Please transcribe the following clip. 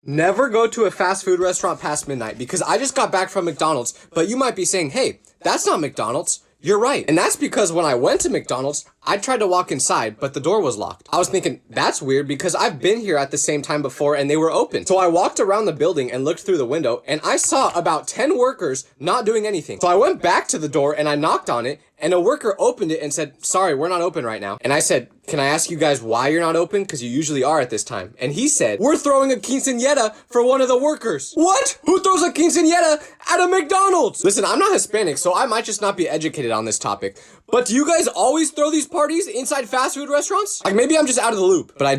Never go to a fast food restaurant past midnight because I just got back from McDonald's, but you might be saying, hey, that's not McDonald's. You're right. And that's because when I went to McDonald's, I tried to walk inside, but the door was locked. I was thinking, that's weird because I've been here at the same time before and they were open. So I walked around the building and looked through the window and I saw about 10 workers not doing anything. So I went back to the door and I knocked on it and a worker opened it and said, sorry, we're not open right now. And I said, can I ask you guys why you're not open? Because you usually are at this time. And he said, we're throwing a quinceañera for one of the workers. What? Who throws a quinceañera at a McDonald's? Listen, I'm not Hispanic, so I might just not be educated on this topic. But do you guys always throw these parties inside fast food restaurants? Like maybe I'm just out of the loop, but I